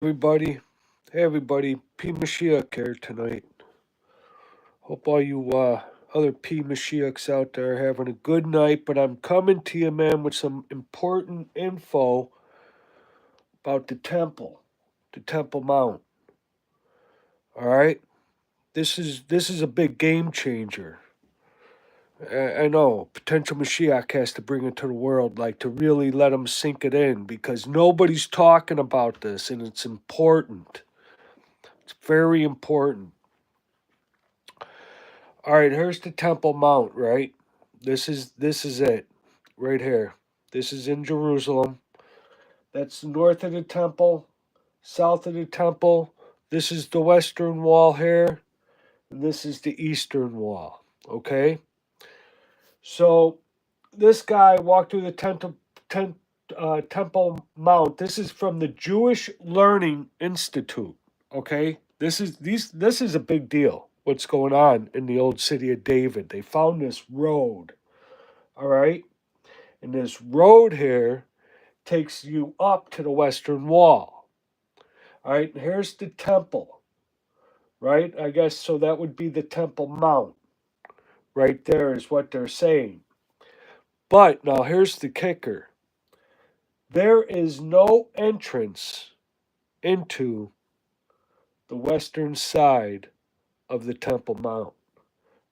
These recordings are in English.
Everybody. Hey, everybody. P. Mashiach here tonight. Hope all you other P. Mashiachs out there are having a good night. But I'm coming to you, man, with some important info about the Temple Mount. All right, this is a big game changer. I know potential Mashiach has to bring it to the world, like to really let them sink it in, because nobody's talking about this, and it's important. It's very important. All right, here's the Temple Mount, right? This is it right here. This is in Jerusalem. That's north of the temple, south of the temple. This is the western wall here, and this is the eastern wall. Okay? So this guy walked through the Temple Mount. This is from the Jewish Learning Institute. Okay? This is a big deal. What's going on in the old city of David? They found this road. All right? And this road here takes you up to the western wall. All right, and here's the temple, right? I guess so that would be the Temple Mount. Right there is what they're saying. But now here's the kicker. There is no entrance into the western side of the Temple Mount.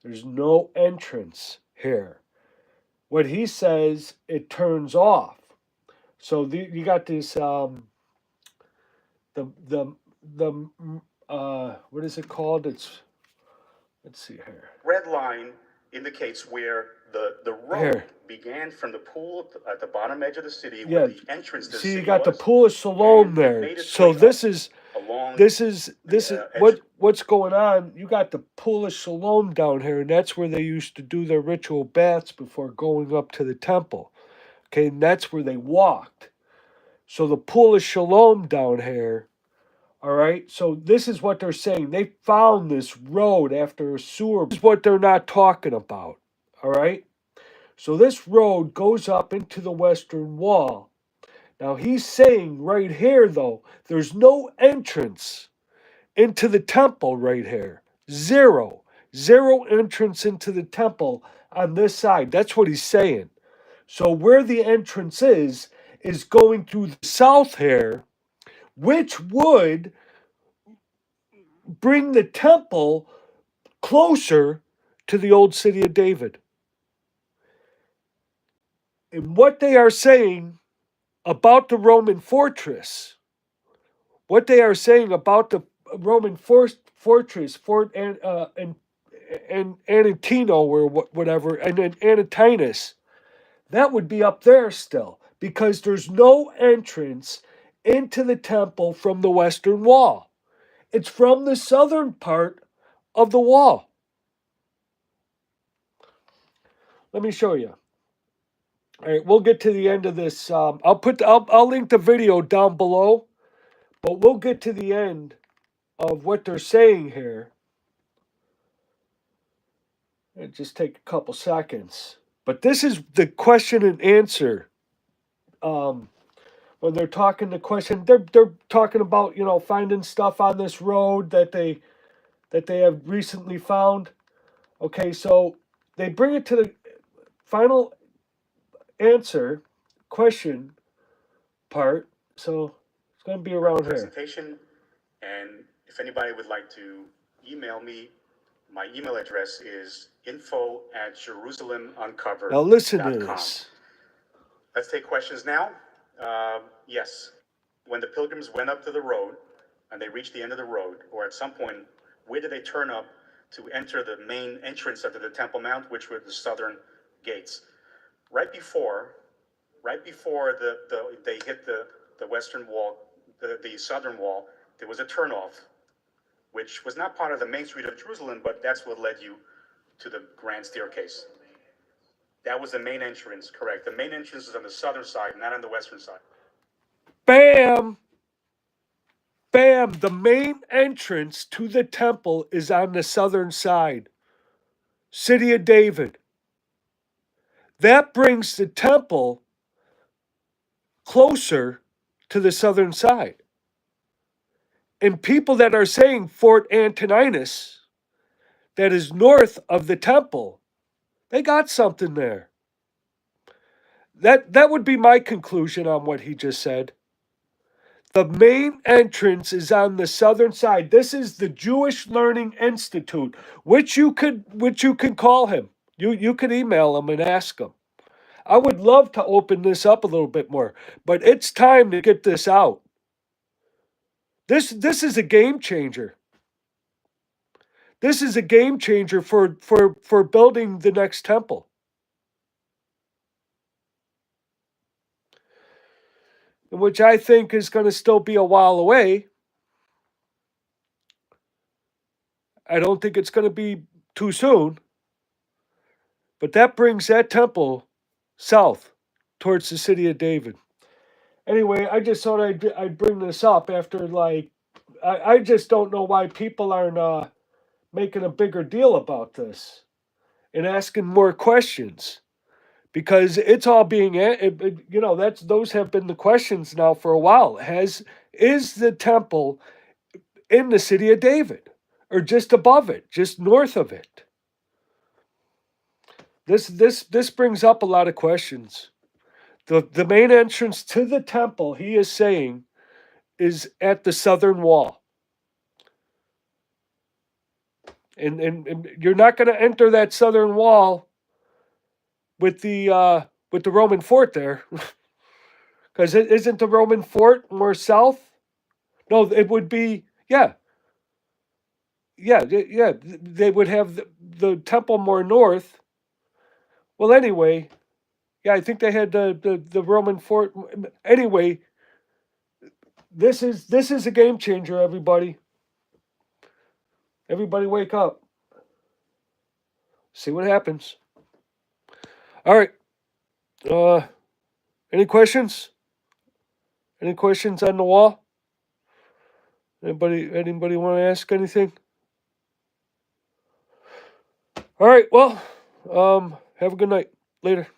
There's no entrance here. What he says, it turns off. So you got this the the the what is it called? Let's see here. Red line indicates where the road Here. began from the pool at the bottom edge of the city, Yeah. where the entrance to the See, city you got the was, pool of Siloam and it there. made its So way this up is along this is this is edge. what's going on. You got the pool of Siloam down here, and that's where they used to do their ritual baths before going up to the temple. Okay, and that's where they walked. So the pool of Shalom down here. All right. So this is what they're saying. They found this road after a sewer. This is what they're not talking about. All right. So this road goes up into the western wall. Now he's saying right here, though, there's no entrance into the temple right here. Zero. Zero entrance into the temple on this side. That's what he's saying. So where the entrance is going through the south here, which would bring the temple closer to the old city of David. And what they are saying about the Roman fortress, what they are saying about the Roman fortress, Fort and Antino or whatever, and then Anatinus, that would be up there still because there's no entrance into the temple from the western wall. It's from the southern part of the wall. Let me show you. All right, we'll get to the end of this. I'll link the video down below, but we'll get to the end of what they're saying here. It just take a couple seconds, but this is the question and answer. When they're talking the question, they're talking about finding stuff on this road that they have recently found. Okay, so they bring it to the final answer question part. So it's going to be around here. Presentation, and if anybody would like to email me, my email address is info@JerusalemUncovered.com. Now listen to this. Let's take questions now. Yes. When the pilgrims went up to the road and they reached the end of the road, or at some point, where did they turn up to enter the main entrance of the Temple Mount, which were the southern gates? Right before they hit the western wall, the southern wall, there was a turnoff, which was not part of the main street of Jerusalem, but that's what led you to the grand staircase. That was the main entrance, correct. The main entrance is on the southern side, not on the western side. Bam! Bam! The main entrance to the temple is on the southern side. City of David. That brings the temple closer to the southern side. And people that are saying Fort Antoninus, that is north of the temple, they got something there. That would be my conclusion on what he just said. The main entrance is on the southern side. This is the Jewish Learning Institute, which you can call him. You could email him and ask him. I would love to open this up a little bit more, but it's time to get this out. This is a game changer. This is a game changer for building the next temple. Which I think is going to still be a while away. I don't think it's going to be too soon. But that brings that temple south towards the city of David. Anyway, I just thought I'd bring this up after, like, I just don't know why people aren't making a bigger deal about this and asking more questions, because it's all being, those have been the questions now for a while. Is the temple in the city of David, or just above it, just north of it? This brings up a lot of questions. The main entrance to the temple, he is saying, is at the southern wall. And you're not going to enter that southern wall with the Roman fort there. Because isn't the Roman fort more south? No, it would be, yeah. Yeah, yeah. They would have the temple more north. Well, anyway, yeah, I think they had the Roman fort. Anyway, this is a game changer, everybody. Everybody wake up. See what happens. All right. Any questions? Any questions on the wall? Anybody want to ask anything? All right, well, have a good night. Later.